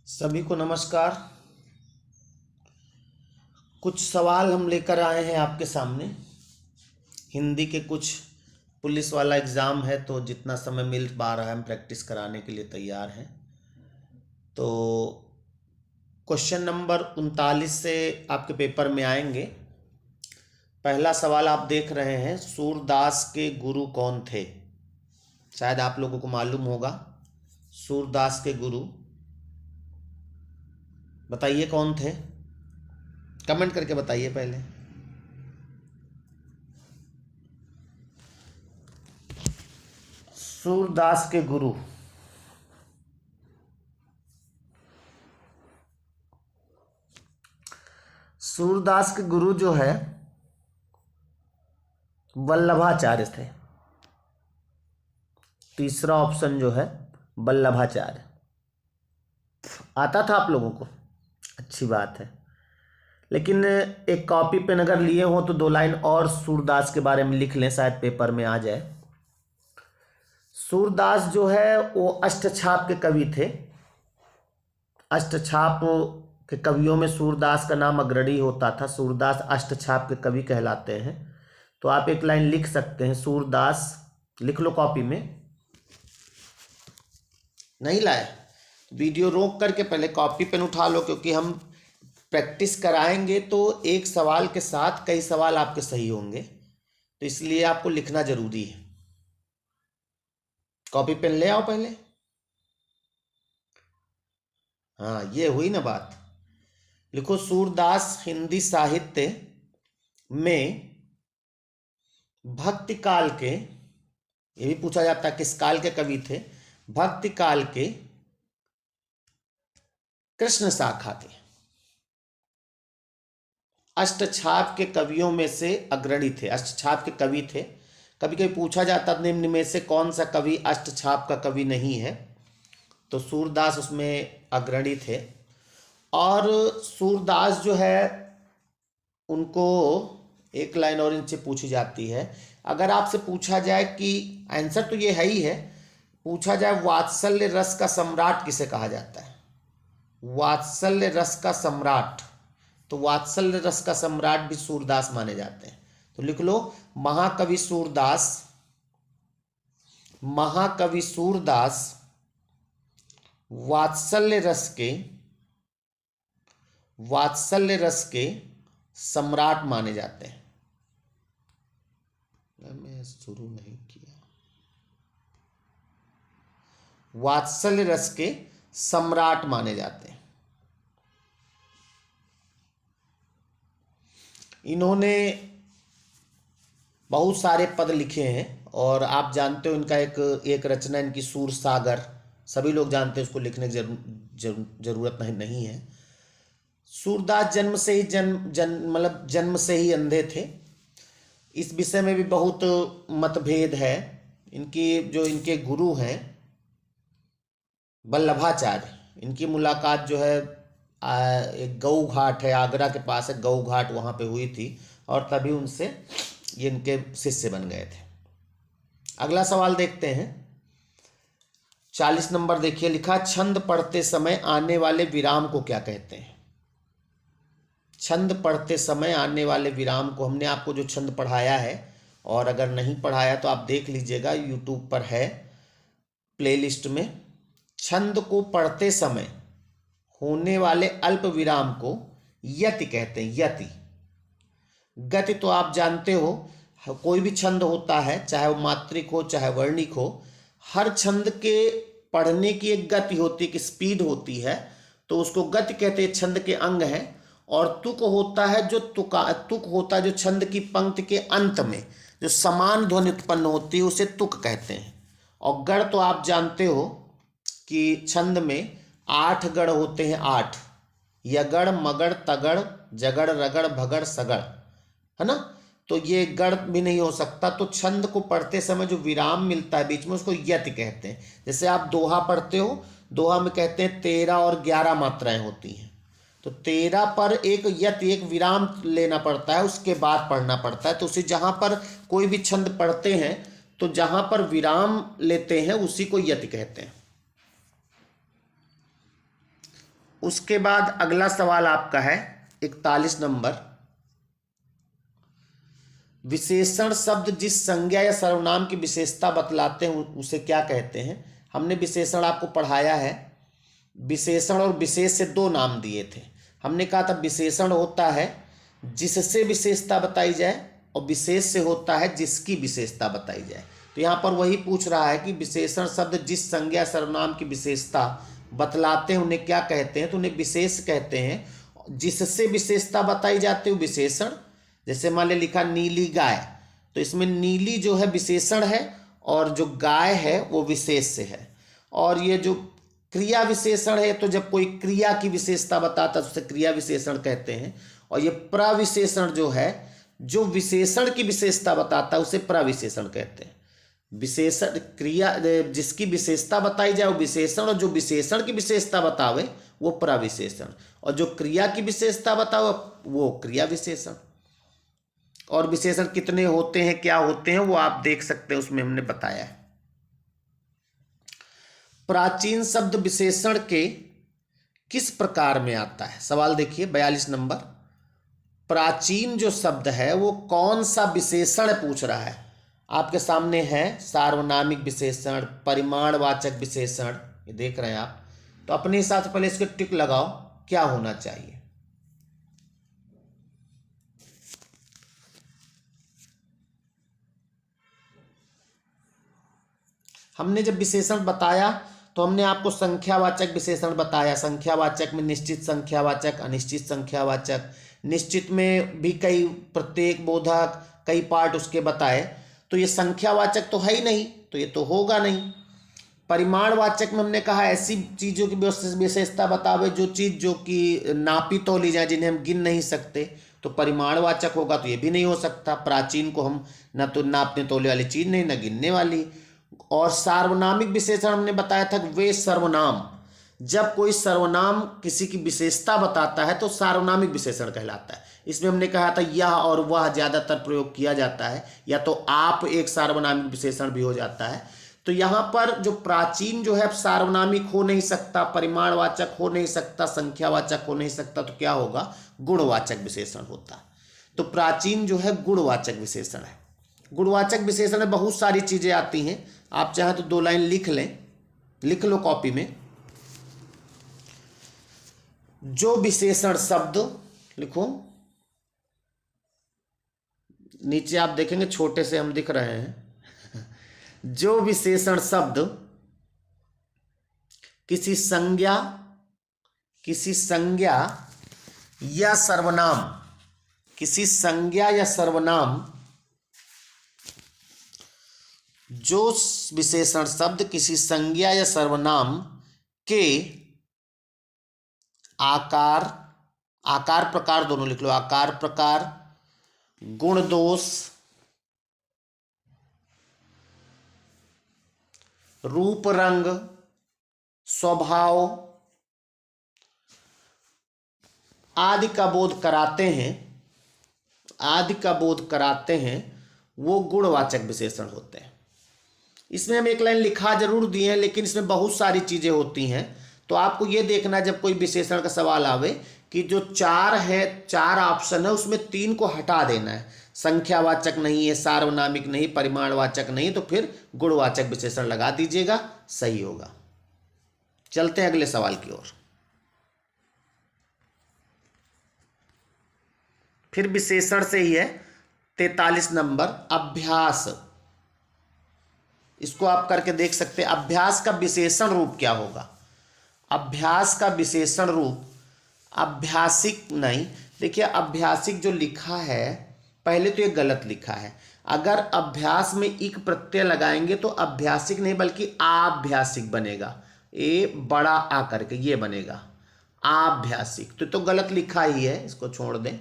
सभी को नमस्कार। कुछ सवाल हम लेकर आए हैं आपके सामने। हिंदी के कुछ पुलिस वाला एग्ज़ाम है, तो जितना समय मिल पा रहा है हम प्रैक्टिस कराने के लिए तैयार हैं। तो क्वेश्चन नंबर 39 से आपके पेपर में आएंगे। पहला सवाल आप देख रहे हैं, सूरदास के गुरु कौन थे? शायद आप लोगों को मालूम होगा। सूरदास के गुरु बताइए कौन थे? कमेंट करके बताइए पहले। सूरदास के गुरु सूरदास के गुरु जो है वल्लभाचार्य थे। तीसरा ऑप्शन जो है वल्लभाचार्य। आता था आप लोगों को? अच्छी बात है। लेकिन एक कॉपी पेन अगर लिए हो तो 2 लाइन और सूरदास के बारे में लिख लें, शायद पेपर में आ जाए। सूरदास जो है वो अष्टछाप के कवि थे। अष्टछाप के कवियों में सूरदास का नाम अग्रणी होता था। सूरदास अष्टछाप के कवि कहलाते हैं। तो आप एक लाइन लिख सकते हैं, सूरदास लिख लो कॉपी में। नहीं लाए? वीडियो रोक करके पहले कॉपी पेन उठा लो, क्योंकि हम प्रैक्टिस कराएंगे तो एक सवाल के साथ कई सवाल आपके सही होंगे, तो इसलिए आपको लिखना जरूरी है। कॉपी पेन ले आओ पहले। हाँ, ये हुई ना बात। लिखो, सूरदास हिंदी साहित्य में भक्ति काल के, ये भी पूछा जाता है किस काल के कवि थे, भक्ति काल के कृष्ण शाखा के अष्टछाप के कवियों में से अग्रणी थे। अष्टछाप के कवि थे। कभी कभी पूछा जाता निम्न में से कौन सा कवि अष्टछाप का कवि नहीं है, तो सूरदास उसमें अग्रणी थे। और सूरदास जो है उनको एक लाइन और इनसे पूछी जाती है। अगर आपसे पूछा जाए कि आंसर तो ये है ही है, पूछा जाए वात्सल्य रस का सम्राट किसे कहा जाता है? वात्सल्य रस का सम्राट, तो वात्सल्य रस का सम्राट भी सूरदास माने जाते हैं। तो लिख लो, महाकवि सूरदास, महाकवि सूरदास वात्सल्य रस के सम्राट माने जाते हैं। मैं शुरू नहीं किया। वात्सल्य रस के सम्राट माने जाते हैं। इन्होंने बहुत सारे पद लिखे हैं, और आप जानते हो इनका एक रचना इनकी सूर सागर, सभी लोग जानते हैं, उसको लिखने की जरूरत नहीं है। सूरदास जन्म से ही अंधे थे। इस विषय में भी बहुत मतभेद है। इनके गुरु हैं वल्लभाचार्य। इनकी मुलाकात जो है एक गऊ घाट है, आगरा के पास है गऊ घाट, वहाँ पे हुई थी, और तभी उनसे ये इनके शिष्य बन गए थे। अगला सवाल देखते हैं। 40 नंबर देखिए, लिखा, छंद पढ़ते समय आने वाले विराम को क्या कहते हैं? छंद पढ़ते समय आने वाले विराम को, हमने आपको जो छंद पढ़ाया है, और अगर नहीं पढ़ाया तो आप देख लीजिएगा, यूट्यूब पर है प्लेलिस्ट में। छंद को पढ़ते समय होने वाले अल्प विराम को यति कहते हैं। यति। गति तो आप जानते हो, कोई भी छंद होता है, चाहे वो मात्रिक हो चाहे वर्णिक हो, हर छंद के पढ़ने की एक गति होती है, कि स्पीड होती है, तो उसको गति कहते हैं, छंद के अंग है। और तुक होता है जो छंद की पंक्ति के अंत में जो समान ध्वनि उत्पन्न होती है, उसे तुक कहते हैं। और गढ़ तो आप जानते हो कि छंद में 8 गढ़ होते हैं। 8, यगड़ मगड़ तगड़ जगड़ रगड़ भगड़ सगड़, है ना? तो ये गढ़ भी नहीं हो सकता। तो छंद को पढ़ते समय जो विराम मिलता है बीच में, उसको यति कहते हैं। जैसे आप दोहा पढ़ते हो, दोहा में कहते हैं 13 और 11 मात्राएं होती हैं, तो 13 पर एक यति, एक विराम लेना पड़ता है, उसके बाद पढ़ना पड़ता है। तो उसे जहां पर कोई भी छंद पढ़ते हैं, तो जहां पर विराम लेते हैं उसी को यति कहते हैं। उसके बाद अगला सवाल आपका है 41 नंबर। विशेषण शब्द जिस संज्ञा या सर्वनाम की विशेषता बतलाते हैं उसे क्या कहते हैं। हमने विशेषण आपको पढ़ाया है। विशेषण और विशेष से दो नाम दिए थे। हमने कहा था विशेषण होता है जिससे विशेषता बताई जाए और विशेष से होता है जिसकी विशेषता बताई जाए। तो यहाँ पर वही पूछ रहा है कि विशेषण शब्द जिस संज्ञा सर्वनाम की विशेषता बतलाते हैं उन्हें क्या कहते हैं। तो उन्हें विशेष कहते हैं। जिससे विशेषता बताई जाती है विशेषण। जैसे मान ले लिखा नीली गाय, तो इसमें नीली जो है विशेषण है और जो गाय है वो विशेष से है। और ये जो क्रिया विशेषण है, तो जब कोई क्रिया की विशेषता बताता है उसे क्रिया विशेषण कहते हैं। और ये प्रविशेषण जो है, जो विशेषण की विशेषता बताता है उसे प्रविशेषण कहते हैं। विशेषण क्रिया जिसकी विशेषता बताई जाए वो विशेषण, और जो विशेषण की विशेषता बतावे वो प्रविशेषण, और जो क्रिया की विशेषता बतावे वो क्रिया विशेषण। और विशेषण कितने होते हैं, क्या होते हैं, वो आप देख सकते हैं, उसमें हमने बताया है। प्राचीन शब्द विशेषण के किस प्रकार में आता है। सवाल देखिए 42 नंबर। प्राचीन जो शब्द है वो कौन सा विशेषण पूछ रहा है। आपके सामने है सार्वनामिक विशेषण, परिमाणवाचक विशेषण, ये देख रहे हैं आप। तो अपने हिसाब से पहले इसके टिक लगाओ क्या होना चाहिए। हमने जब विशेषण बताया तो हमने आपको संख्यावाचक विशेषण बताया। संख्यावाचक में निश्चित संख्यावाचक, अनिश्चित संख्यावाचक, निश्चित में भी कई प्रत्येक बोधक, कई पार्ट उसके बताए। तो ये संख्यावाचक तो है ही नहीं, तो ये तो होगा नहीं। परिमाणवाचक में हमने कहा ऐसी चीज़ों की विशेषता बतावे जो चीज़ जो कि नापी तोली जाए, जिन्हें हम गिन नहीं सकते, तो परिमाणवाचक होगा। तो ये भी नहीं हो सकता। प्राचीन को हम न तो नापने तोले वाली चीज़ नहीं, न गिनने वाली। और सार्वनामिक विशेषण हमने बताया था वे सर्वनाम, जब कोई सर्वनाम किसी की विशेषता बताता है तो सार्वनामिक विशेषण कहलाता है। इसमें हमने कहा था यह और वह ज़्यादातर प्रयोग किया जाता है, या तो आप एक सार्वनामिक विशेषण भी हो जाता है। तो यहाँ पर जो प्राचीन जो है सार्वनामिक हो नहीं सकता, परिमाणवाचक हो नहीं सकता, संख्यावाचक हो नहीं सकता, तो क्या होगा, गुणवाचक विशेषण होता। तो प्राचीन जो है गुणवाचक विशेषण है। गुणवाचक विशेषण में बहुत सारी चीज़ें आती हैं। आप चाहें तो 2 लाइन लिख लें, लिख लो कॉपी में। जो विशेषण शब्द लिखो, नीचे आप देखेंगे छोटे से हम दिख रहे हैं। जो विशेषण शब्द किसी संज्ञा या सर्वनाम, किसी संज्ञा या सर्वनाम, जो विशेषण शब्द किसी संज्ञा या सर्वनाम के आकार प्रकार, दोनों लिख लो, आकार प्रकार, गुण दोष, रूप रंग, स्वभाव आदि का बोध कराते हैं, वो गुणवाचक विशेषण होते हैं। इसमें हम 1 लाइन लिखा जरूर दिए हैं, लेकिन इसमें बहुत सारी चीजें होती हैं। तो आपको ये देखना जब कोई विशेषण का सवाल आवे कि जो 4 ऑप्शन है उसमें 3 को हटा देना है। संख्यावाचक नहीं है, सार्वनामिक नहीं, परिमाणवाचक नहीं, तो फिर गुणवाचक विशेषण लगा दीजिएगा, सही होगा। चलते हैं अगले सवाल की ओर। फिर विशेषण से ही है 43 नंबर, अभ्यास। इसको आप करके देख सकते हैं। अभ्यास का विशेषण रूप क्या होगा। अभ्यास का विशेषण रूप अभ्यासिक नहीं। देखिए अभ्यासिक जो लिखा है पहले तो ये गलत लिखा है। अगर अभ्यास में इक प्रत्यय लगाएंगे तो अभ्यासिक नहीं बल्कि आभ्यासिक बनेगा। ए बड़ा आ करके ये बनेगा आभ्यासिक। तो गलत लिखा ही है, इसको छोड़ दें।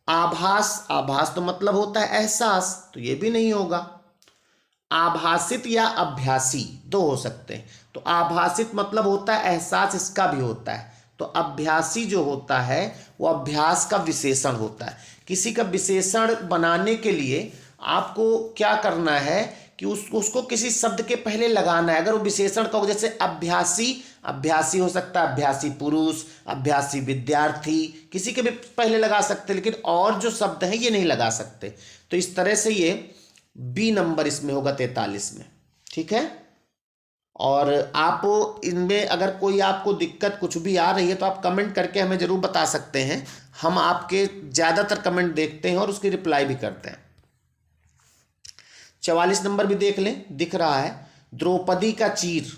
आभास, आभास तो मतलब होता है एहसास, तो ये भी नहीं होगा। आभासित या अभ्यासी 2 हो सकते हैं। तो आभासित मतलब होता है एहसास, इसका भी होता है। तो अभ्यासी जो होता है वो अभ्यास का विशेषण होता है। किसी का विशेषण बनाने के लिए आपको क्या करना है कि उसको किसी शब्द के पहले लगाना है। अगर वो विशेषण का हो, जैसे अभ्यासी, अभ्यासी हो सकता है अभ्यासी पुरुष, अभ्यासी विद्यार्थी, किसी के भी पहले लगा सकते, लेकिन और जो शब्द हैं ये नहीं लगा सकते। तो इस तरह से ये बी नंबर इसमें होगा 43 में। ठीक है, और आप इनमें अगर कोई आपको दिक्कत कुछ भी आ रही है तो आप कमेंट करके हमें ज़रूर बता सकते हैं। हम आपके ज़्यादातर कमेंट देखते हैं और उसकी रिप्लाई भी करते हैं। 44 नंबर भी देख लें, दिख रहा है, द्रौपदी का चीर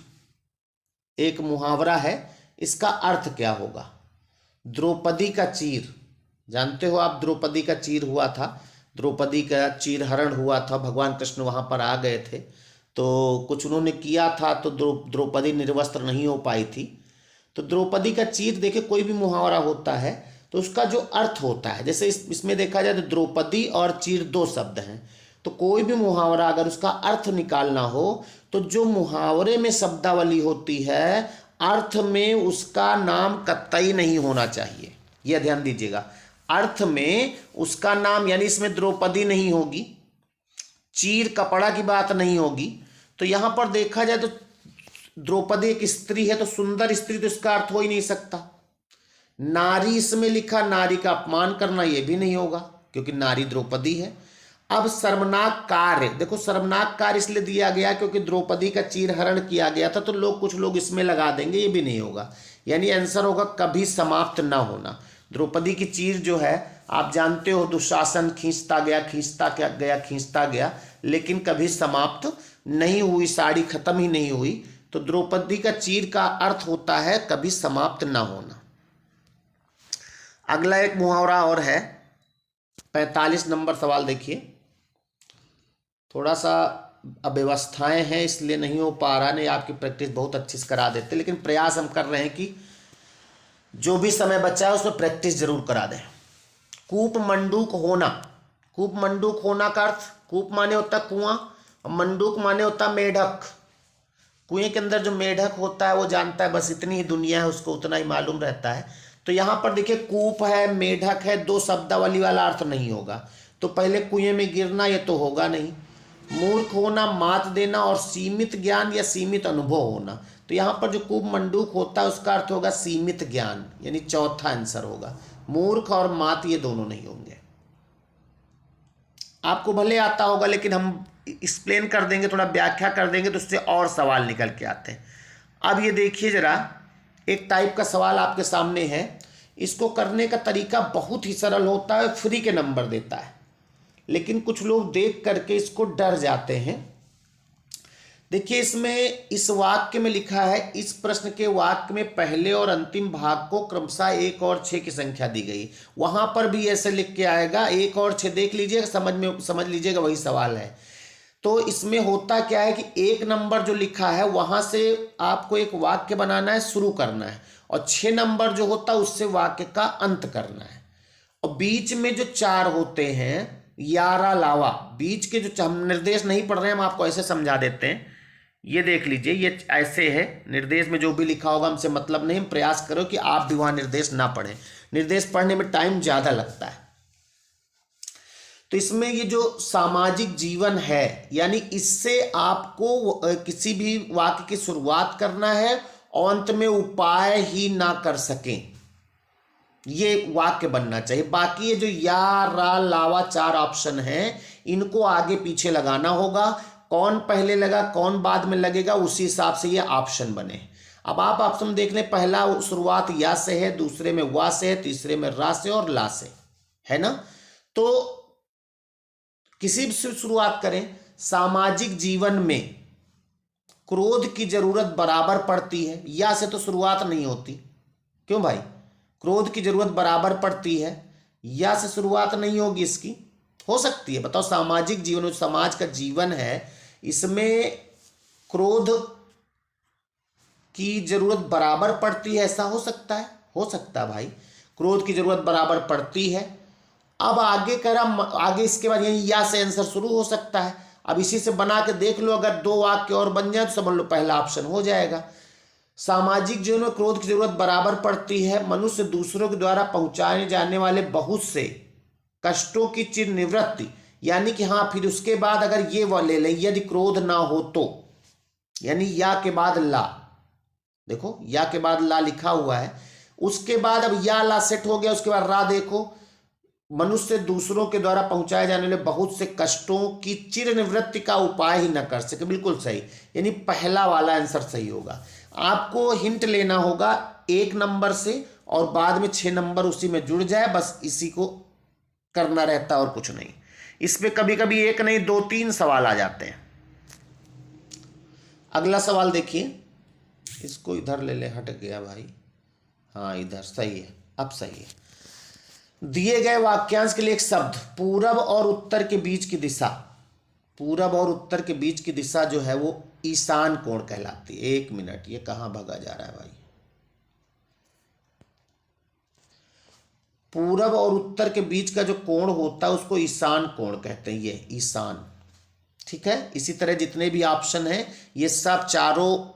एक मुहावरा है, इसका अर्थ क्या होगा? द्रौपदी का चीर, जानते हो आप द्रौपदी का चीर हुआ था, द्रौपदी का चीर हरण हुआ था, भगवान कृष्ण वहाँ पर आ गए थे, तो कुछ उन्होंने किया था तो द्रौपदी निर्वस्त्र नहीं हो पाई थी। तो द्रौपदी का चीर, देखिए कोई भी मुहावरा होता है तो उसका जो अर्थ होता है, जैसे इसमें देखा जाए तो द्रौपदी और चीर दो शब्द हैं, तो कोई भी मुहावरा अगर उसका अर्थ निकालना हो तो जो मुहावरे में शब्दावली होती है, अर्थ में उसका नाम कतई नहीं होना चाहिए। यह ध्यान दीजिएगा, अर्थ में उसका नाम, यानी इसमें द्रौपदी नहीं होगी, चीर कपड़ा की बात नहीं होगी। तो यहां पर देखा जाए तो द्रौपदी एक स्त्री है, तो सुंदर स्त्री, तो इसका अर्थ हो ही नहीं सकता। नारी इसमें लिखा, नारी का अपमान करना यह भी नहीं होगा क्योंकि नारी द्रौपदी है। अब शर्मनाक कार्य, देखो शर्मनाक कार्य इसलिए दिया गया क्योंकि द्रौपदी का चीरहरण किया गया था, तो कुछ लोग इसमें लगा देंगे, ये भी नहीं होगा। यानी आंसर होगा कभी समाप्त ना होना। द्रौपदी की चीर जो है आप जानते हो, दुशासन खींचता गया, लेकिन कभी समाप्त नहीं हुई, साड़ी खत्म ही नहीं हुई। तो द्रौपदी का चीर का अर्थ होता है कभी समाप्त ना होना। अगला एक मुहावरा और है, 45 नंबर सवाल देखिए, थोड़ा सा अव्यवस्थाएं हैं इसलिए नहीं हो पा रहा, नहीं आपकी प्रैक्टिस बहुत अच्छी से करा देते, लेकिन प्रयास हम कर रहे हैं कि जो भी समय बचा है उसमें प्रैक्टिस जरूर करा दें। कूप मंडूक होना, कूप मंडूक होना का अर्थ, कूप माने होता कुआं और मंडूक माने होता मेढक। कुएं के अंदर जो मेढक होता है वो जानता है, बस इतनी ही दुनिया है, उसको उतना ही मालूम रहता है। तो यहाँ पर देखिए कूप है, मेढक है, दो शब्दावली वाला अर्थ नहीं होगा, तो पहले कुएं में गिरना ये तो होगा नहीं। मूर्ख होना, मात देना और सीमित ज्ञान या सीमित अनुभव होना, तो यहाँ पर जो कूप मंडूक होता है उसका अर्थ होगा सीमित ज्ञान, यानी चौथा आंसर होगा। मूर्ख और मात ये दोनों नहीं होंगे। आपको भले आता होगा लेकिन हम एक्सप्लेन कर देंगे, थोड़ा व्याख्या कर देंगे तो उससे और सवाल निकल के आते हैं। अब ये देखिए जरा, एक टाइप का सवाल आपके सामने है, इसको करने का तरीका बहुत ही सरल होता है, फ्री के नंबर देता है, लेकिन कुछ लोग देख करके इसको डर जाते हैं। देखिए इसमें इस वाक्य में लिखा है, इस प्रश्न के वाक्य में पहले और अंतिम भाग को क्रमशः 1 और 6 की संख्या दी गई। वहां पर भी ऐसे लिख के आएगा 1 और 6, देख लीजिएगा, समझ लीजिएगा वही सवाल है। तो इसमें होता क्या है कि 1 नंबर जो लिखा है वहां से आपको एक वाक्य बनाना है, शुरू करना है, और 6 नंबर जो होता है उससे वाक्य का अंत करना है। और बीच में जो 4 होते हैं, यारा लावा, बीच के जो, हम निर्देश नहीं पढ़ रहे हैं, हम आपको ऐसे समझा देते हैं। ये देख लीजिए, ये ऐसे है, निर्देश में जो भी लिखा होगा हमसे मतलब नहीं, हम प्रयास करो कि आप भी वहां निर्देश ना पढ़ें, निर्देश पढ़ने में टाइम ज्यादा लगता है। तो इसमें ये जो सामाजिक जीवन है, यानी इससे आपको किसी भी वाक्य की शुरुआत करना है और अंत में उपाय ही ना कर सकें, ये वाक्य बनना चाहिए। बाकी ये जो या, रा, लावा 4 ऑप्शन हैं, इनको आगे पीछे लगाना होगा, कौन पहले लगा कौन बाद में लगेगा उसी हिसाब से ये ऑप्शन बने। अब आप ऑप्शन देख लें, पहला शुरुआत या से है, दूसरे में वा से है, तीसरे में रा से और ला से है ना। तो किसी भी से शुरुआत करें, सामाजिक जीवन में क्रोध की जरूरत बराबर पड़ती है, या से तो शुरुआत नहीं होती, क्यों भाई? क्रोध की जरूरत बराबर पड़ती है, या से शुरुआत नहीं होगी, इसकी हो सकती है, बताओ। सामाजिक जीवन में समाज का जीवन है, इसमें क्रोध की जरूरत बराबर पड़ती है, ऐसा हो सकता है? हो सकता है भाई, क्रोध की जरूरत बराबर पड़ती है। अब आगे कह रहा, आगे इसके बाद यही या से आंसर शुरू हो सकता है। अब इसी से बना के देख लो, अगर 2 वाक्य और बन जाए तो समझ लो पहला ऑप्शन हो जाएगा। सामाजिक जीवन में क्रोध की जरूरत बराबर पड़ती है, मनुष्य दूसरों के द्वारा पहुंचाए जाने वाले बहुत से कष्टों की चिर निवृत्ति यानी कि हाँ, फिर उसके बाद अगर ये वो ले लें, यदि क्रोध ना हो तो, यानी या के बाद ला, देखो या के बाद ला लिखा हुआ है, उसके बाद अब या ला सेट हो गया, उसके बाद रा देखो, मनुष्य दूसरों के द्वारा पहुंचाए जाने वाले बहुत से कष्टों की चिर निवृत्ति का उपाय ही न कर सके। बिल्कुल सही, यानी पहला वाला आंसर सही होगा। आपको हिंट लेना होगा 1 नंबर से और बाद में 6 नंबर उसी में जुड़ जाए, बस इसी को करना रहता और कुछ नहीं। इसमें कभी कभी 1 नहीं 2-3 सवाल आ जाते हैं। अगला सवाल देखिए, इसको इधर ले ले, हट गया भाई, हाँ इधर सही है, अब सही है। दिए गए वाक्यांश के लिए एक शब्द पूरब और उत्तर के बीच की दिशा, पूरब और उत्तर के बीच की दिशा जो है वो ईशान कोण कहलाती है। 1 मिनट, ये कहाँ भगा जा रहा है भाई। पूरब और उत्तर के बीच का जो कोण होता है उसको ईशान कोण कहते हैं, ये ईशान, ठीक है। इसी तरह जितने भी ऑप्शन हैं ये सब चारों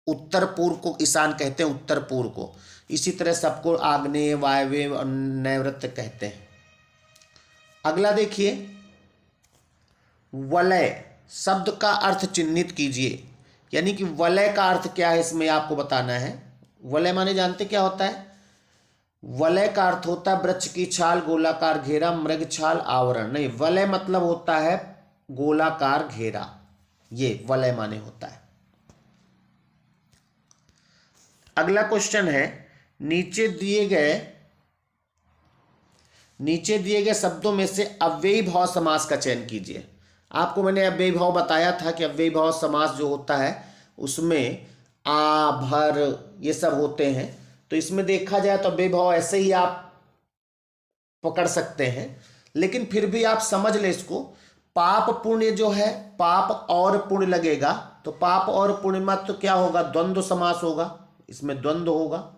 उत्तर पूर्व को ईशान कहते हैं, उत्तर पूर्व को। इसी तरह सबको आग्नेय, वायव्य और नैऋत्य कहते हैं। अगला देखिए, वलय शब्द का अर्थ चिन्हित कीजिए, यानी कि वलय का अर्थ क्या है इसमें आपको बताना है। वलय माने जानते क्या होता है? वलय का अर्थ होता है वृक्ष की छाल, गोलाकार घेरा, मृग छाल, आवरण। नहीं, वलय मतलब होता है गोलाकार घेरा, ये वलय माने होता है। अगला क्वेश्चन है, नीचे दिए गए शब्दों में से अव्ययी भाव समास का चयन कीजिए। आपको मैंने अव्ययी भाव बताया था कि अव्ययी भाव समास जो होता है उसमें आ, भर ये सब होते हैं। तो इसमें देखा जाए तो अव्ययी भाव ऐसे ही आप पकड़ सकते हैं, लेकिन फिर भी आप समझ ले इसको। पाप पुण्य जो है, पाप और पुण्य लगेगा, तो पाप और पुण्य मत तो क्या होगा? द्वंद्व समास होगा, इसमें द्वंद्व होगा।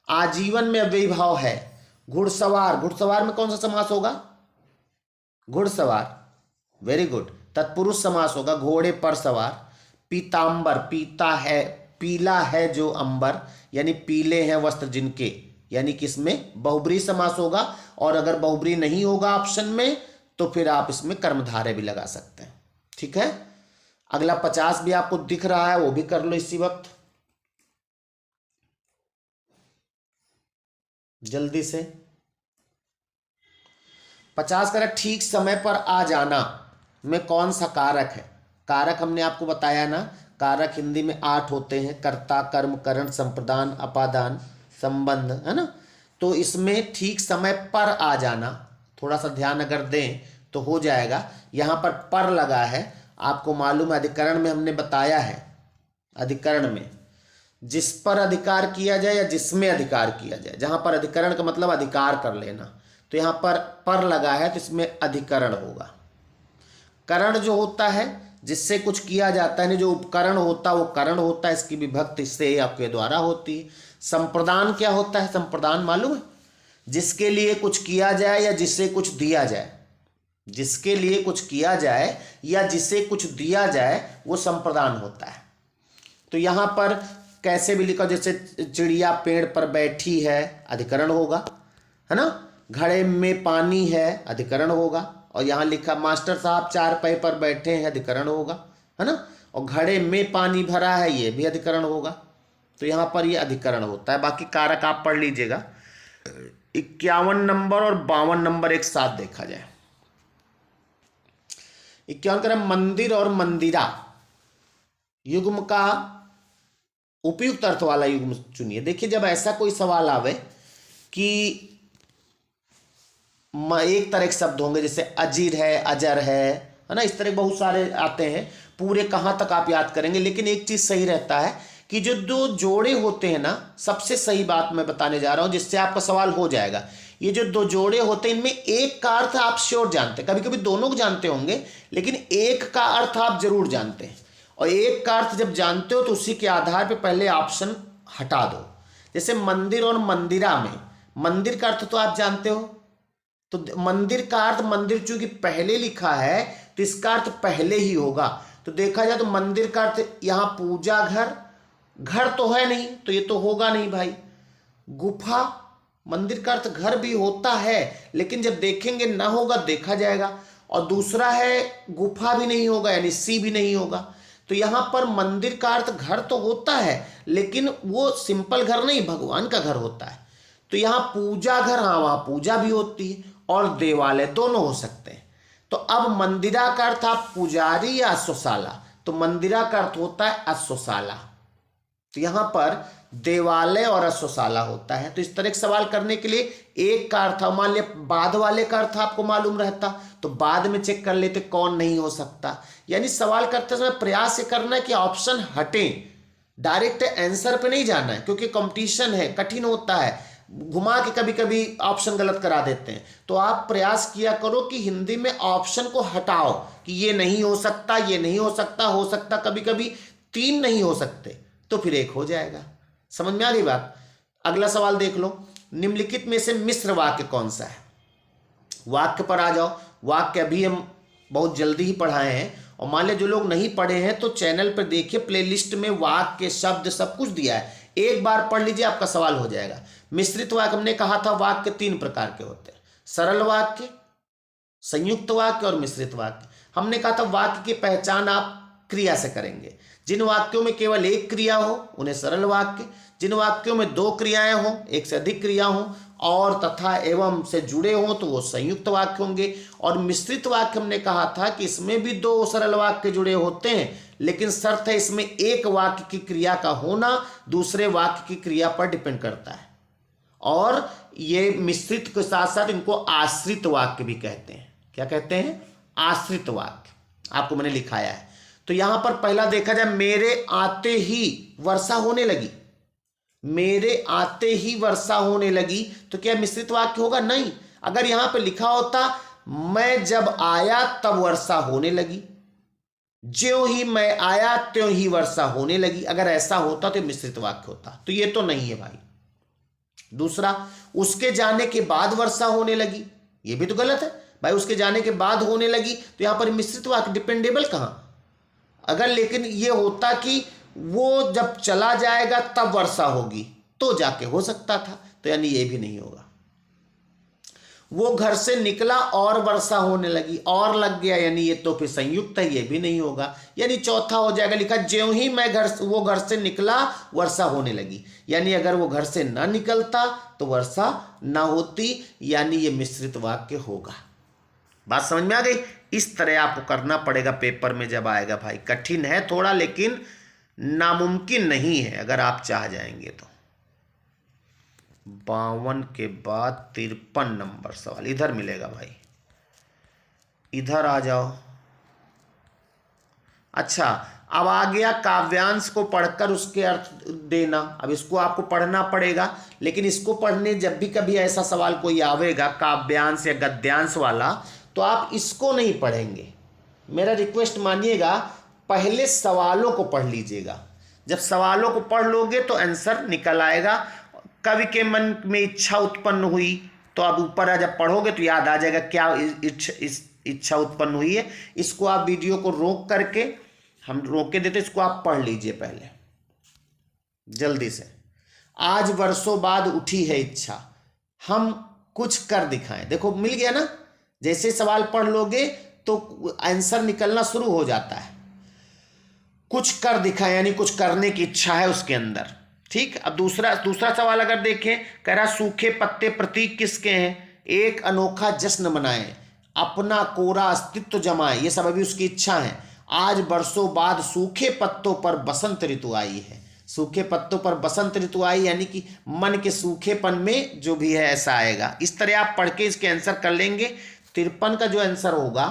आजीवन में अव्ययी भाव है। घुड़सवार, घुड़सवार में कौन सा समास होगा? घुड़सवार, वेरी गुड। तत्पुरुष समास होगा, घोड़े पर सवार। पीतांबर, पीता है, पीला है जो अंबर, यानी पीले हैं वस्त्र जिनके, यानी कि इसमें बहुब्रीहि समास होगा। और अगर बहुब्रीहि नहीं होगा ऑप्शन में तो फिर आप इसमें कर्मधारय भी लगा सकते हैं, ठीक है। अगला 50 भी आपको दिख रहा है, वो भी कर लो इसी वक्त जल्दी से। 50 का ठीक समय पर आ जाना में कौन सा कारक है? कारक हमने आपको बताया ना, कारक हिंदी में 8 होते हैं, कर्ता, कर्म, करण, संप्रदान, अपादान, संबंध, है ना। तो इसमें ठीक समय पर आ जाना, थोड़ा सा ध्यान अगर दें तो हो जाएगा। यहाँ पर लगा है, आपको मालूम है अधिकरण में हमने बताया है, अधिकरण में जिस पर अधिकार किया जाए या जिसमें अधिकार किया जाए, जहाँ पर अधिकरण का मतलब अधिकार कर लेना, तो यहाँ पर लगा है तो इसमें अधिकरण होगा। करण जो होता है जिससे कुछ किया जाता है, जो उपकरण होता है वो करण होता है, इसकी विभक्ति से आपके द्वारा होती है। संप्रदान क्या होता है? संप्रदान मालूम है? जिसके लिए कुछ किया जाए या जिसे कुछ दिया जाए, जिसके लिए कुछ किया जाए या जिसे कुछ दिया जाए वो संप्रदान होता है। तो यहाँ पर कैसे भी लिखा, जैसे चिड़िया पेड़ पर बैठी है, अधिकरण होगा, है ना। घड़े में पानी है, अधिकरण होगा। और यहाँ लिखा मास्टर साहब 4 पाई पर बैठे हैं, अधिकरण होगा, है ना। और घड़े में पानी भरा है, ये भी अधिकरण होगा। तो यहाँ पर ये अधिकरण होता है। बाकी कारक आप पढ़ लीजिएगा। 51 नंबर और 52 नंबर एक साथ देखा जाए। 51 का मंदिर और मंदिरा युग्म का उपयुक्त अर्थ वाला युग्म चुनिए। देखिए, जब ऐसा कोई सवाल आवे कि एक तरह के शब्द होंगे, जैसे अजीर है, अजर है ना, इस तरह बहुत सारे आते हैं, पूरे कहाँ तक आप याद करेंगे। लेकिन एक चीज सही रहता है कि जो 2 जोड़े होते हैं ना, सबसे सही बात मैं बताने जा रहा हूं जिससे आपका सवाल हो जाएगा। ये जो 2 जोड़े होते हैं इनमें एक का अर्थ आप श्योर जानते हैं, कभी कभी दोनों को जानते होंगे, लेकिन एक का अर्थ आप जरूर जानते हैं। और एक का अर्थ जब जानते हो तो उसी के आधार पर पहले ऑप्शन हटा दो। जैसे मंदिर और मंदिरा में, मंदिर का अर्थ तो आप जानते हो, तो मंदिर का अर्थ, मंदिर चूंकि पहले लिखा है तो इसका अर्थ पहले ही होगा। तो देखा जाए तो मंदिर का अर्थ यहां पूजा घर, घर तो है नहीं तो ये तो होगा नहीं भाई। गुफा मंदिर का अर्थ घर भी होता है, लेकिन जब देखेंगे ना होगा, देखा जाएगा। और दूसरा है गुफा भी नहीं होगा, यानी सी भी नहीं होगा। तो यहाँ पर मंदिर का अर्थ घर तो होता है, लेकिन वो सिंपल घर नहीं, भगवान का घर होता है। तो यहाँ पूजा घर, हाँ वहाँ पूजा भी होती है, और देवालय दोनों हो सकते हैं। तो अब मंदिरा का अर्थ आप पुजारी या अश्वशाला, तो मंदिरा का अर्थ होता है अश्वशाला। तो यहाँ पर देवालय और अश्वशाला होता है। तो इस तरह के सवाल करने के लिए एक का अर्थ, मान लिया बाद वाले का अर्थ आपको मालूम रहता तो बाद में चेक कर लेते कौन नहीं हो सकता। यानी सवाल करते समय प्रयास ये करना है कि ऑप्शन हटें, डायरेक्ट आंसर पे नहीं जाना है, क्योंकि कंपटीशन है, कठिन होता है, घुमा के कभी कभी ऑप्शन गलत करा देते हैं। तो आप प्रयास किया करो कि हिंदी में ऑप्शन को हटाओ कि ये नहीं हो सकता, ये नहीं हो सकता, हो सकता कभी कभी 3 नहीं हो सकते, तो फिर 1 हो जाएगा। समझ में आ गई बात। अगला सवाल देख लो, निम्नलिखित में से मिश्र वाक्य कौन सा है। वाक्य पर आ जाओ। वाक्य अभी हम बहुत जल्दी ही पढ़ाए हैं, और मान लिया जो लोग नहीं पढ़े हैं तो चैनल पर देखिए, प्लेलिस्ट में वाक्य शब्द सब कुछ दिया है, एक बार पढ़ लीजिए, आपका सवाल हो जाएगा। मिश्रित वाक्य हमने कहा था, वाक्य 3 प्रकार के होते हैं, सरल वाक्य, संयुक्त वाक्य और मिश्रित वाक्य। हमने कहा था वाक्य की पहचान आप क्रिया से करेंगे। जिन वाक्यों में केवल एक क्रिया हो उन्हें सरल वाक्य, जिन वाक्यों में 2 क्रियाएं हो, एक से अधिक क्रिया हो और तथा एवं से जुड़े हों तो वो संयुक्त वाक्य होंगे। और मिश्रित वाक्य हमने कहा था कि इसमें भी 2 सरल वाक्य जुड़े होते हैं, लेकिन शर्त है इसमें एक वाक्य की क्रिया का होना दूसरे वाक्य की क्रिया पर डिपेंड करता है। और ये मिश्रित के साथ साथ इनको आश्रित वाक्य भी कहते हैं। क्या कहते हैं? आश्रित वाक्य, आपको मैंने लिखाया है। तो यहां पर पहला देखा जाए, मेरे आते ही वर्षा होने लगी, मेरे आते ही वर्षा होने लगी, तो क्या मिश्रित वाक्य होगा? नहीं। अगर यहां पे लिखा होता मैं जब आया तब वर्षा होने लगी, ज्यों ही मैं आया त्यों ही वर्षा होने लगी, अगर ऐसा होता तो मिश्रित वाक्य होता। तो ये तो नहीं है भाई। दूसरा, उसके जाने के बाद वर्षा होने लगी, ये भी तो गलत है भाई। उसके जाने के बाद होने लगी तो यहां पर मिश्रित वाक्य डिपेंडेबल कहां? अगर लेकिन ये होता कि वो जब चला जाएगा तब वर्षा होगी तो जाके हो सकता था, तो यानी ये भी नहीं होगा। वो घर से निकला और वर्षा होने लगी, और लग गया, यानी ये तो फिर संयुक्त है, ये भी नहीं होगा। यानी चौथा हो जाएगा, लिखा ज्यों ही मैं वो घर से निकला वर्षा होने लगी, यानी अगर वो घर से ना निकलता तो वर्षा ना होती, यानी ये मिश्रित वाक्य होगा। बात समझ में आ गई? इस तरह आपको करना पड़ेगा पेपर में जब आएगा भाई। कठिन है थोड़ा, लेकिन नामुमकिन नहीं है अगर आप चाह जाएंगे तो। 52 के बाद 53 नंबर सवाल इधर मिलेगा भाई, इधर आ जाओ। अच्छा, अब आ गया काव्यांश को पढ़कर उसके अर्थ देना। अब इसको आपको पढ़ना पड़ेगा, लेकिन इसको पढ़ने जब भी कभी ऐसा सवाल कोई आवेगा काव्यांश या गद्यांश वाला, तो आप इसको नहीं पढ़ेंगे। मेरा रिक्वेस्ट मानिएगा, पहले सवालों को पढ़ लीजिएगा। जब सवालों को पढ़ लोगे तो आंसर निकल आएगा। कवि के मन में इच्छा उत्पन्न हुई, तो आप ऊपर जब पढ़ोगे तो याद आ जाएगा क्या इच्छा उत्पन्न हुई है। इसको आप वीडियो को रोक करके, हम रोक के देते, इसको आप पढ़ लीजिए पहले जल्दी से। आज वर्षों बाद उठी है इच्छा, हम कुछ कर दिखाएं। देखो मिल गया ना, जैसे सवाल पढ़ लोगे तो आंसर निकलना शुरू हो जाता है। कुछ कर दिखाएं, यानी कुछ करने की इच्छा है उसके अंदर। ठीक। अब दूसरा सवाल अगर देखें, कह रहा सूखे पत्ते प्रतीक किसके हैं? एक अनोखा जश्न मनाएं, अपना कोरा अस्तित्व जमाएं, ये सब अभी उसकी इच्छा है। आज बरसों बाद सूखे पत्तों पर बसंत ऋतु आई है। सूखे पत्तों पर बसंत ऋतु आई, यानी कि मन के सूखेपन में जो भी है ऐसा आएगा। इस तरह आप पढ़ के इसके आंसर कर लेंगे। 53 का जो आंसर होगा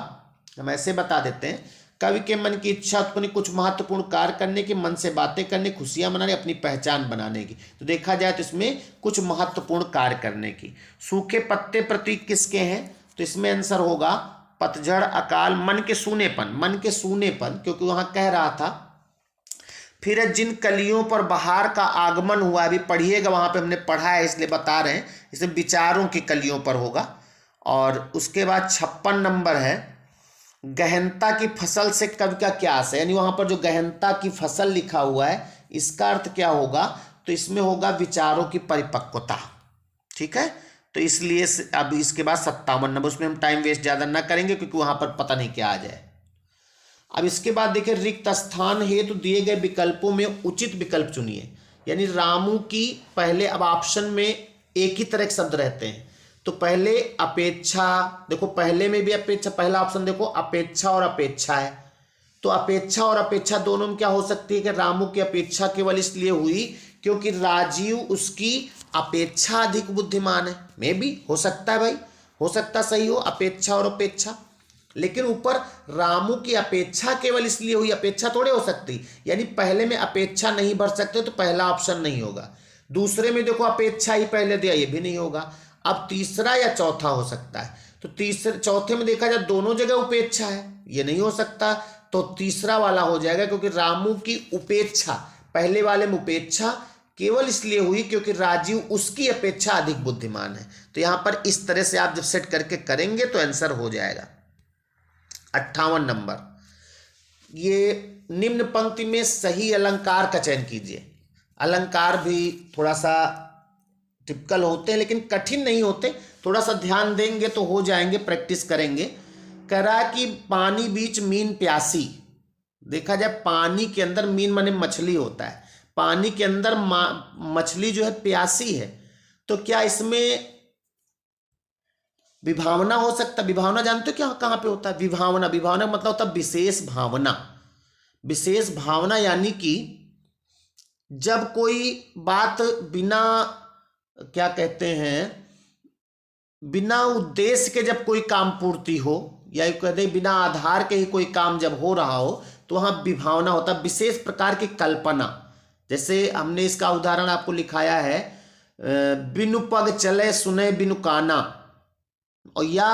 हम ऐसे बता देते हैं, कवि के मन की इच्छा उत्पन्न कुछ महत्वपूर्ण कार्य करने की, मन से बातें करने, खुशियां मनाने, अपनी पहचान बनाने की। तो देखा जाए तो इसमें कुछ महत्वपूर्ण कार्य करने की। सूखे पत्ते प्रतीक किसके हैं? तो इसमें आंसर होगा पतझड़, अकाल, मन के सूनेपन, क्योंकि वहां कह रहा था। फिर जिन कलियों पर बहार का आगमन हुआ, अभी पढ़िएगा, वहां पे हमने पढ़ा है इसलिए बता रहे हैं, इसमें विचारों की कलियों पर होगा। और उसके बाद 56 नंबर है, गहनता की फसल से कवि का क्या आशय, यानी वहां पर जो गहनता की फसल लिखा हुआ है इसका अर्थ क्या होगा? तो इसमें होगा विचारों की परिपक्वता। ठीक है, तो इसलिए अब इसके बाद 57 नंबर, उसमें हम टाइम वेस्ट ज़्यादा ना करेंगे क्योंकि वहां पर पता नहीं क्या आ जाए। अब इसके बाद देखिए, रिक्त स्थान हेतु दिए गए विकल्पों में उचित विकल्प चुनिए। यानी रामू की पहले, अब ऑप्शन में एक ही तरह के शब्द रहते हैं, तो पहले अपेक्षा, देखो पहले में भी अपेक्षा, पहला ऑप्शन देखो अपेक्षा और अपेक्षा है, तो अपेक्षा और अपेक्षा दोनों में क्या हो सकती है कि रामू की अपेक्षा केवल इसलिए हुई क्योंकि राजीव उसकी अपेक्षा अधिक बुद्धिमान है। में भी हो सकता है भाई, हो सकता सही हो अपेक्षा और अपेक्षा, लेकिन ऊपर रामू की अपेक्षा केवल इसलिए हुई, अपेक्षा थोड़े हो सकती, यानी पहले में अपेक्षा नहीं भर सकते तो पहला ऑप्शन नहीं होगा। दूसरे में देखो अपेक्षा ही पहले दिया, ये भी नहीं होगा। अब तीसरा या चौथा हो सकता है, तो तीसरे चौथे में देखा जाए दोनों जगह उपेक्षा है, ये नहीं हो सकता, तो तीसरा वाला हो जाएगा क्योंकि रामू की उपेक्षा, पहले वाले में उपेक्षा केवल इसलिए हुई क्योंकि राजीव उसकी अपेक्षा अधिक बुद्धिमान है। तो यहां पर इस तरह से आप जब सेट करके करेंगे तो आंसर हो जाएगा। 58 नंबर, ये निम्न पंक्ति में सही अलंकार का चयन कीजिए। अलंकार भी थोड़ा सा टिपिकल होते हैं लेकिन कठिन नहीं होते, थोड़ा सा ध्यान देंगे तो हो जाएंगे, प्रैक्टिस करेंगे। कह रहा कि पानी बीच मीन प्यासी, देखा जाए पानी के अंदर मीन माने मछली होता है, पानी के अंदर मछली जो है प्यासी है, तो क्या इसमें विभावना हो सकता? विभावना जानते हो क्या कहां पे होता है? विभावना, विभावना मतलब होता है विशेष भावना। विशेष भावना यानी कि जब कोई बात बिना, क्या कहते हैं, बिना उद्देश्य के जब कोई काम पूर्ति हो, या कहते बिना आधार के ही कोई काम जब हो रहा हो, तो वहां विभावना होता है, विशेष प्रकार की कल्पना। जैसे हमने इसका उदाहरण आपको लिखाया है, बिनु पग चले सुने बिनु काना, और या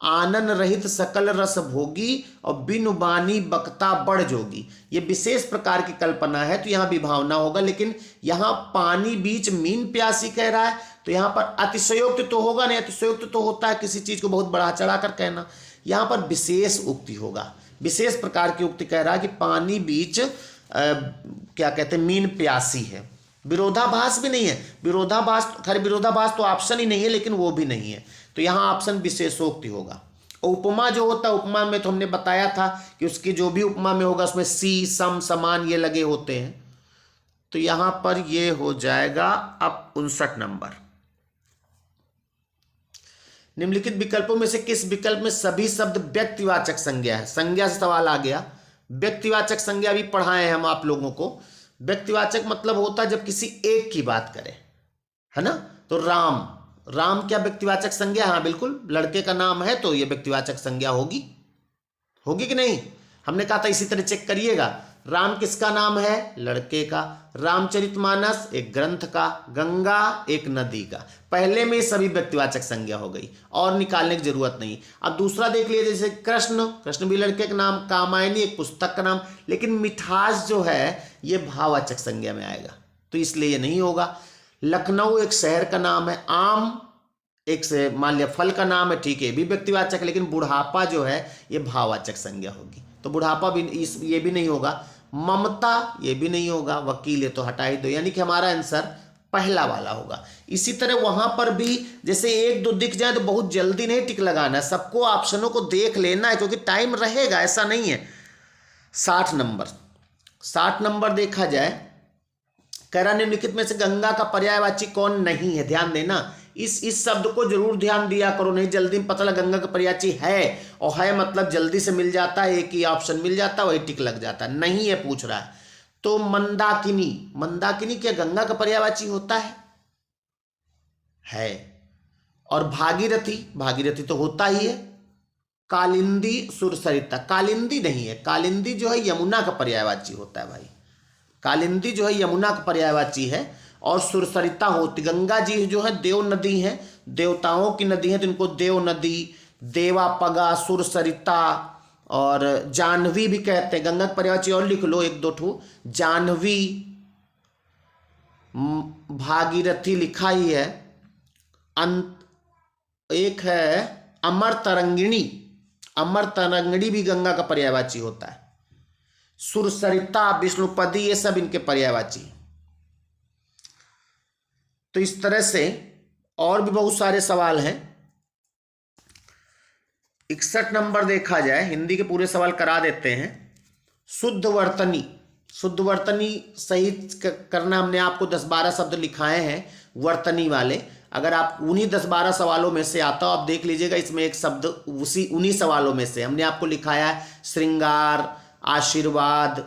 आनन रहित सकल रस भोगी और बिनु बानी बक्ता बढ़ जोगी, ये विशेष प्रकार की कल्पना है, तो यहां विभावना होगा। लेकिन यहां पानी बीच मीन प्यासी कह रहा है, तो यहां पर अतिशयोक्ति तो होगा नहीं, अतिशयोक्ति तो होता है किसी चीज को बहुत बढ़ा चढ़ा कर कहना, यहां पर विशेष उक्ति होगा, विशेष प्रकार की उक्ति कह रहा है कि पानी बीच क्या कहते हैं, मीन प्यासी है। विरोधाभास भी नहीं है, विरोधाभास, खैर विरोधाभास तो ऑप्शन ही नहीं है, लेकिन वो भी नहीं है, तो यहां ऑप्शन विशेषोक्ति होगा। उपमा जो होता है, उपमा में तो हमने बताया था कि उसकी जो भी उपमा में होगा उसमें सी, सम, समान ये लगे होते हैं, तो यहां पर ये हो जाएगा अब 59 नंबर। निम्नलिखित विकल्पों में से किस विकल्प में सभी शब्द व्यक्तिवाचक संज्ञा है? संज्ञा से सवाल आ गया। व्यक्तिवाचक संज्ञा भी पढ़ाए हैं हम आप लोगों को। व्यक्तिवाचक मतलब होता है जब किसी एक की बात करें, है ना, तो राम, राम क्या व्यक्तिवाचक संज्ञा? हाँ बिल्कुल, लड़के का नाम है तो ये व्यक्तिवाचक संज्ञा होगी, होगी कि नहीं? हमने कहा था इसी तरह चेक करिएगा। राम किसका नाम है? लड़के का। रामचरितमानस एक ग्रंथ का, गंगा एक नदी का, पहले में सभी व्यक्तिवाचक संज्ञा हो गई और निकालने की जरूरत नहीं। अब दूसरा देख लीजिए, जैसे कृष्ण, कृष्ण भी लड़के का नाम, कामायनी एक पुस्तक का नाम, लेकिन मिठास जो है ये भाववाचक संज्ञा में आएगा, तो इसलिए ये नहीं होगा। लखनऊ एक शहर का नाम है, आम एक से मान लिया फल का नाम है, ठीक है, भी व्यक्तिवाचक, लेकिन बुढ़ापा जो है ये भाववाचक संज्ञा होगी, तो बुढ़ापा भी ये भी नहीं होगा। ममता ये भी नहीं होगा। वकील ये तो हटा ही दो, यानी कि हमारा आंसर पहला वाला होगा। इसी तरह वहां पर भी जैसे एक दो दिख जाए तो बहुत जल्दी नहीं टिक लगाना है, सबको ऑप्शनों को देख लेना है क्योंकि टाइम रहेगा, ऐसा नहीं है। 60 नंबर, 60 नंबर देखा जाए, कह रहा निम्नलिखित में से गंगा का पर्यायवाची कौन नहीं है? ध्यान देना, इस शब्द को जरूर ध्यान दिया करो, नहीं जल्दी में पता लगा गंगा का पर्यायवाची है, और है मतलब जल्दी से मिल जाता है, एक ही ऑप्शन मिल जाता है, वही टिक लग जाता है। नहीं है पूछ रहा है, तो मंदाकिनी, मंदाकिनी क्या गंगा का पर्यायवाची होता है? और भागीरथी, भागीरथी तो होता ही है। कालिंदी, सुरसरिता, कालिंदी नहीं है, कालिंदी जो है यमुना का पर्यायवाची होता है भाई, कालिंदी जो है यमुना का पर्यायवाची है। और सुरसरिता होती, गंगा जी जो है देव नदी है, देवताओं की नदी है, तो इनको देव नदी, देवापगा, सुरसरिता और जाह्नवी भी कहते हैं। गंगा का पर्यायवाची और लिख लो एक दो ठो, जाह्नवी, भागीरथी लिखा ही है, एक है अमर तरंगिणी, अमर तरंगिणी भी गंगा का पर्यायवाची होता है। सुरसरिता, विष्णुपदी, ये सब इनके पर्यायवाची। तो इस तरह से और भी बहुत सारे सवाल हैं। 61 नंबर देखा जाए, हिंदी के पूरे सवाल करा देते हैं। शुद्ध वर्तनी, शुद्ध वर्तनी सही करना, हमने आपको 10-12 शब्द लिखाए हैं वर्तनी वाले। अगर आप उन्हीं 10-12 सवालों में से आता हो, आप देख लीजिएगा इसमें एक शब्द उन्हीं सवालों में से हमने आपको लिखाया है। श्रृंगार, आशीर्वाद,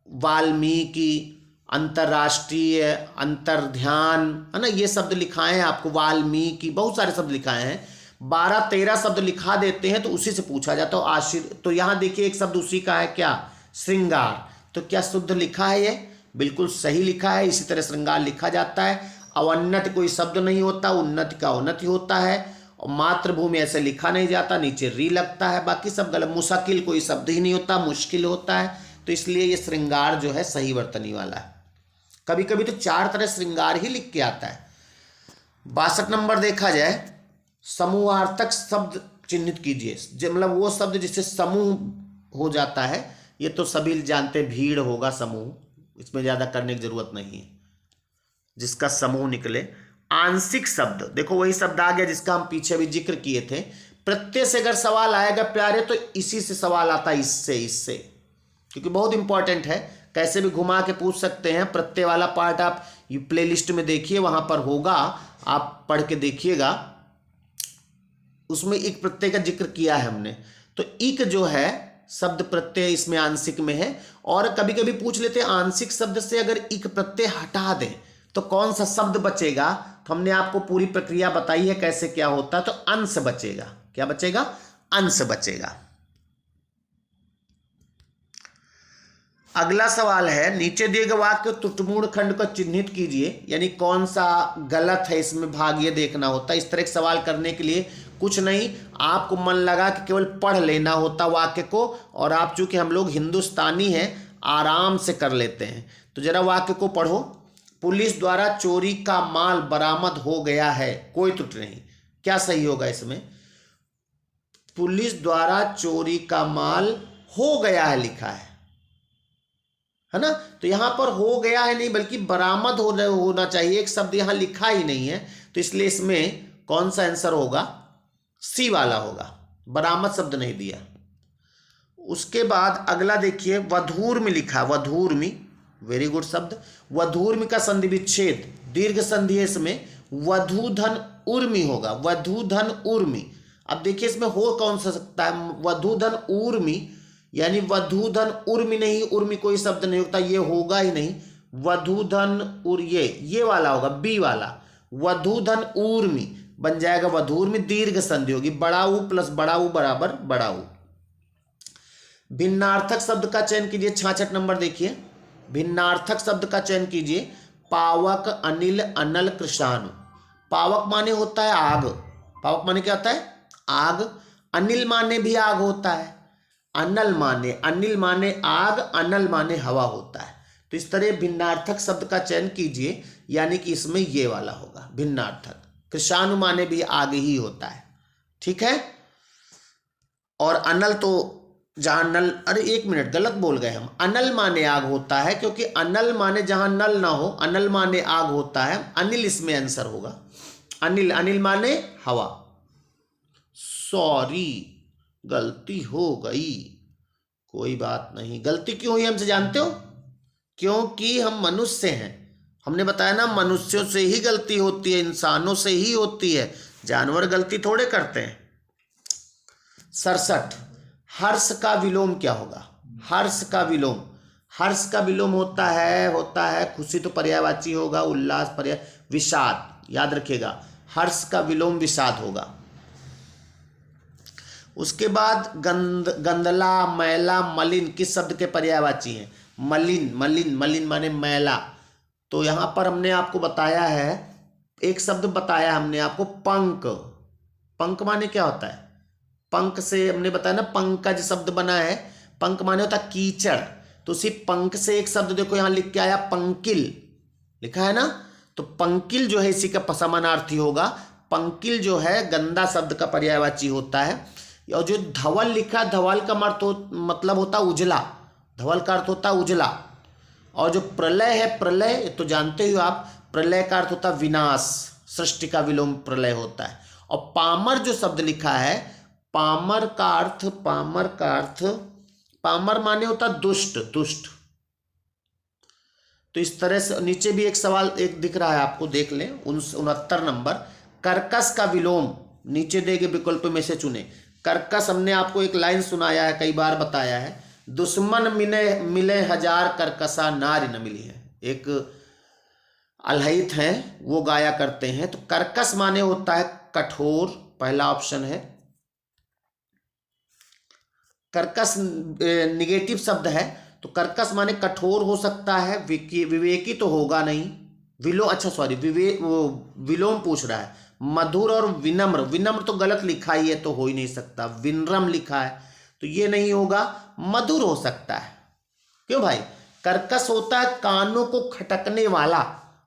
वाल्मीकि, अंतर्राष्ट्रीय, अंतर्ध्यान, है ना, ये शब्द लिखाए हैं आपको। वाल्मीकि, बहुत सारे शब्द लिखाए हैं। 12-13 शब्द लिखा देते हैं तो उसी से पूछा जाता है। तो यहाँ देखिए एक शब्द उसी का है, क्या? श्रृंगार। तो क्या शुद्ध लिखा है? ये बिल्कुल सही लिखा है। इसी तरह श्रृंगार लिखा जाता है। अवन्नति कोई शब्द नहीं होता, उन्नति का उन्नति होता है। और मातृभूमि ऐसे लिखा नहीं जाता, नीचे री लगता है। बाकी सब गलत। मुश्किल कोई शब्द ही नहीं होता, मुश्किल होता है। तो इसलिए ये श्रृंगार जो है सही वर्तनी वाला है। कभी कभी तो 4 तरह श्रृंगार ही लिख के आता है। 62 नंबर देखा जाए, समूहार्थक शब्द चिन्हित कीजिए। मतलब वो शब्द जिससे समूह हो जाता है। ये तो सभी जानते हैं, भीड़ होगा समूह, इसमें ज़्यादा करने की जरूरत नहीं है। जिसका समूह निकले। आंशिक शब्द, देखो वही शब्द आ गया जिसका हम पीछे भी जिक्र किए थे। प्रत्यय से अगर सवाल आएगा प्यारे तो इसी से सवाल आता है, इससे, क्योंकि बहुत इंपॉर्टेंट है। कैसे भी घुमा के पूछ सकते हैं। प्रत्यय वाला पार्ट आप प्ले लिस्ट में देखिए, वहां पर होगा, आप पढ़ के देखिएगा। उसमें एक प्रत्यय का जिक्र किया है हमने। तो इक जो है शब्द प्रत्यय इसमें आंशिक में है। और कभी कभी पूछ लेते हैं आंशिक शब्द से अगर इक प्रत्यय हटा दें तो कौन सा शब्द बचेगा। तो हमने आपको पूरी प्रक्रिया बताई है कैसे क्या होता है। तो अंश बचेगा। क्या बचेगा? अंश बचेगा। अगला सवाल है, नीचे दिए गए वाक्य त्रुटिपूर्ण खंड को चिन्हित कीजिए। यानी कौन सा गलत है इसमें भाग ये देखना होता है। इस तरह के सवाल करने के लिए कुछ नहीं, आपको मन लगा कि केवल पढ़ लेना होता वाक्य को। और आप चूंकि हम लोग हिंदुस्तानी हैं, आराम से कर लेते हैं। तो जरा वाक्य को पढ़ो। पुलिस द्वारा चोरी का माल बरामद हो गया है, कोई त्रुटि नहीं। क्या सही होगा इसमें? पुलिस द्वारा चोरी का माल हो गया है लिखा है ना। तो यहां पर हो गया है नहीं, बल्कि बरामद होना चाहिए। एक शब्द यहां लिखा ही नहीं है, तो इसलिए इसमें कौन सा आंसर होगा? सी वाला होगा। बरामद शब्द नहीं दिया। उसके बाद अगला देखिए, वधूर्मि लिखा। वधूर्मि, वेरी गुड शब्द। वधूर्मि का संधि विच्छेद, दीर्घ संधि है इसमें, वधूधन उर्मी होगा। वधूधन उर्मी। अब देखिए इसमें हो कौन सा सकता है? वधूधन उर्मी, यानी वधूधन उर्मी नहीं, उर्मी कोई शब्द नहीं होता, ये होगा ही नहीं। वधूधन उर, ये वाला होगा, बी वाला। वधूधन उर्मी बन जाएगा वधूर्मी, दीर्घ संधि होगी। बड़ा ऊ प्लस बड़ा ऊ बराबर बड़ा ऊ। भिन्नार्थक शब्द का चयन कीजिए। 66 नंबर देखिए, भिन्नार्थक शब्द का चयन कीजिए। पावक, अनिल, अनल, कृषाणु। पावक माने होता है आग। पावक माने क्या होता है? आग। अनिल माने भी आग होता है। अनिल माने आग, अनल माने हवा होता है। तो इस तरह भिन्नार्थक शब्द का चयन कीजिए, यानी कि इसमें ये वाला होगा भिन्नार्थक। कृषाणु माने भी आग ही होता है, ठीक है। और अनल तो जहां नल, अरे एक मिनट गलत बोल गए हम। अनल माने आग होता है, क्योंकि अनल माने जहां नल ना हो, अनल माने आग होता है। अनिल इसमें आंसर होगा। अनिल माने हवा। सॉरी, गलती हो गई, कोई बात नहीं। गलती क्यों हुई हमसे जानते हो? क्योंकि हम मनुष्य हैं। हमने बताया ना, मनुष्यों से ही गलती होती है, इंसानों से ही होती है, जानवर गलती थोड़े करते हैं। 67, हर्ष का विलोम क्या होगा? हर्ष का विलोम, हर्ष का विलोम होता है खुशी तो पर्यायवाची होगा, उल्लास पर्याय, विषाद। याद रखिएगा, हर्ष का विलोम विषाद होगा। उसके बाद गंदला, मैला, मलिन किस शब्द के पर्यायवाची हैं? मलिन माने मैला। तो यहां पर हमने आपको बताया है, एक शब्द बताया हमने आपको, पंक। पंक माने क्या होता है? पंक से हमने बताया ना, पंकज शब्द बना है। पंक माने होता है कीचड़। तो उसी पंक से एक शब्द देखो यहां लिख के आया, पंकिल लिखा है ना। तो पंकिल जो है इसी का समानार्थी होगा। पंकिल जो है गंदा शब्द का पर्यायवाची होता है। और जो धवल लिखा, धवल का मतलब होता उजला। धवल का अर्थ होता उजला। और जो प्रलय है, प्रलय तो जानते हो आप, प्रलय का अर्थ होता विनाश, सृष्टि का विलोम प्रलय होता है। और पामर जो शब्द लिखा है, पामर का अर्थ पामर माने होता दुष्ट, दुष्ट। तो इस तरह से नीचे भी एक सवाल एक दिख रहा है आपको, देख लें 69 नंबर। कर्कश का विलोम नीचे दिए गए विकल्प में से चुने। कर्कश हमने आपको एक लाइन सुनाया है, कई बार बताया है, दुश्मन मिले हजार कर्कशा नारी न मिली है। एक अलहित हैं वो गाया करते हैं। तो कर्कश माने होता है कठोर, पहला ऑप्शन है। कर्कश निगेटिव शब्द है, तो कर्कश माने कठोर हो सकता है, विवेकी तो होगा नहीं। विलोम पूछ रहा है। मधुर और विनम्र, विनम्र तो गलत लिखा ही है तो हो ही नहीं सकता। विनम्र लिखा है तो ये नहीं होगा। मधुर हो सकता है, क्यों भाई? कर्कश होता है कानों को खटकने वाला,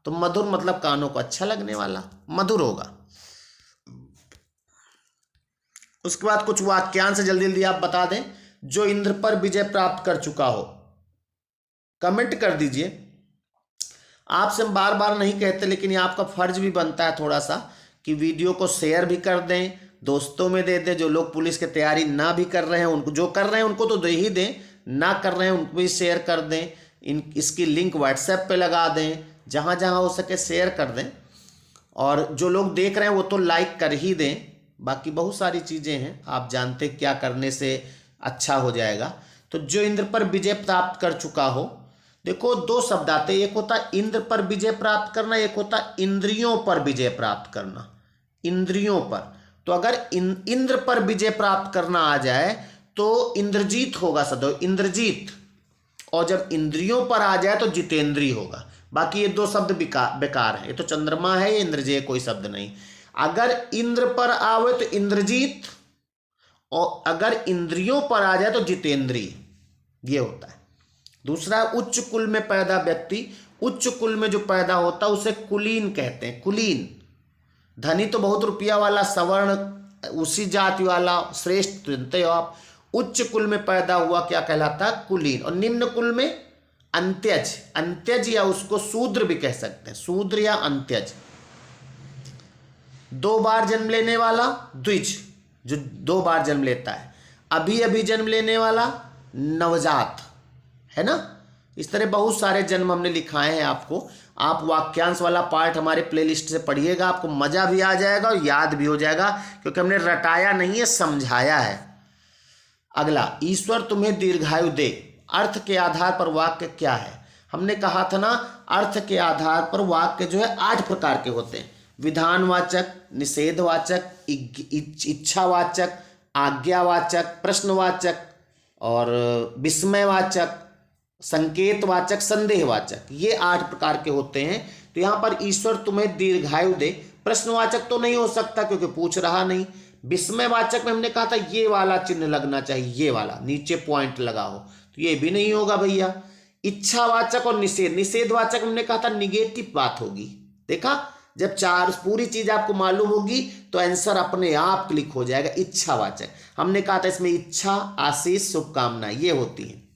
तो मधुर मतलब कानों को अच्छा लगने वाला, मधुर होगा। उसके बाद कुछ वाक्यांश जल्दी जल्दी आप बता दें जो इंद्र पर विजय प्राप्त कर चुका हो। कमेंट कर दीजिए। आपसे हम बार बार नहीं कहते, लेकिन ये आपका फर्ज भी बनता है थोड़ा सा कि वीडियो को शेयर भी कर दें, दोस्तों में दे दें। जो लोग पुलिस की तैयारी ना भी कर रहे हैं उनको, जो कर रहे हैं उनको तो दे ही दें, ना कर रहे हैं उनको भी शेयर कर दें। इसकी लिंक व्हाट्सएप पे लगा दें, जहाँ जहाँ हो सके शेयर कर दें। और जो लोग देख रहे हैं वो तो लाइक कर ही दें। बाकी बहुत सारी चीज़ें हैं, आप जानते क्या करने से अच्छा हो जाएगा। तो जो इंद्र पर विजय प्राप्त कर चुका हो, देखो दो शब्द आते हैं, एक होता है इंद्र पर विजय प्राप्त करना, एक होता है इंद्रियों पर विजय प्राप्त करना। इंद्रियों पर, तो अगर इंद्र पर विजय प्राप्त करना आ जाए तो इंद्रजीत होगा सदैव, इंद्रजीत। और जब इंद्रियों पर आ जाए तो जितेंद्री होगा। बाकी ये दो शब्द बेकार है, ये तो चंद्रमा है, ये इंद्रजय कोई शब्द नहीं। अगर इंद्र पर आवे तो इंद्रजीत, और अगर इंद्रियों पर आ जाए तो जितेंद्रीय, ये होता है। दूसरा, उच्च कुल में पैदा व्यक्ति, उच्च कुल में जो पैदा होता है उसे कुलीन कहते हैं, कुलीन। धनी तो बहुत रुपया वाला, सवर्ण उसी जाति वाला, श्रेष्ठ जानते हो आप। उच्च कुल में पैदा हुआ क्या कहलाता है? कुलीन। और निम्न कुल में अंत्यज, अंत्यज या उसको शूद्र भी कह सकते हैं, शूद्र या अंत्यज। 2 बार जन्म लेने वाला द्विज, जो 2 बार जन्म लेता है। अभी अभी जन्म लेने वाला नवजात, है ना। इस तरह बहुत सारे जन्म हमने लिखाए हैं आपको। आप वाक्यांश वाला पार्ट हमारे प्लेलिस्ट से पढ़िएगा, आपको मजा भी आ जाएगा और याद भी हो जाएगा, क्योंकि हमने रटाया नहीं है, समझाया है। अगला, ईश्वर तुम्हें दीर्घायु दे, अर्थ के आधार पर वाक्य क्या है? हमने कहा था ना, अर्थ के आधार पर वाक्य जो है 8 प्रकार के होते हैं। विधानवाचक, निषेधवाचक, इच्छावाचक, आज्ञावाचक, प्रश्नवाचक और विस्मयवाचक, संकेतवाचक, संदेहवाचक, ये 8 प्रकार के होते हैं। तो यहाँ पर ईश्वर तुम्हें दीर्घायु दे, प्रश्नवाचक तो नहीं हो सकता क्योंकि पूछ रहा नहीं। विस्मयवाचक में हमने कहा था ये वाला चिन्ह लगना चाहिए, ये वाला नीचे पॉइंट लगा हो, तो ये भी नहीं होगा भैया। इच्छावाचक और निषेधवाचक हमने कहा था निगेटिव बात होगी। देखा, जब पूरी चीज आपको मालूम होगी तो आंसर अपने आप क्लिक हो जाएगा। इच्छावाचक हमने कहा था इसमें इच्छा, आशीष, शुभकामनाएं ये होती हैं।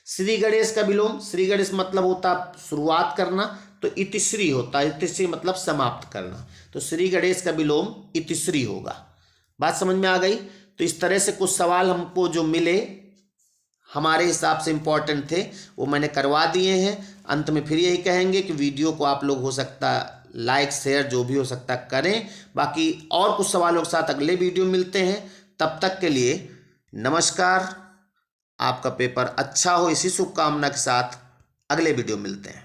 श्री गणेश का विलोम, श्री गणेश मतलब होता शुरुआत करना, तो इतिश्री होता है, इतिश्री मतलब समाप्त करना। तो श्री गणेश का विलोम इतिश्री होगा। बात समझ में आ गई? तो इस तरह से कुछ सवाल हमको जो मिले हमारे हिसाब से इम्पोर्टेंट थे वो मैंने करवा दिए हैं। अंत में फिर यही कहेंगे कि वीडियो को आप लोग हो सकता लाइक शेयर जो भी हो सकता करें। बाकी और कुछ सवालों के साथ अगले वीडियो मिलते हैं। तब तक के लिए नमस्कार। आपका पेपर अच्छा हो, इसी शुभकामना के साथ अगले वीडियो मिलते हैं।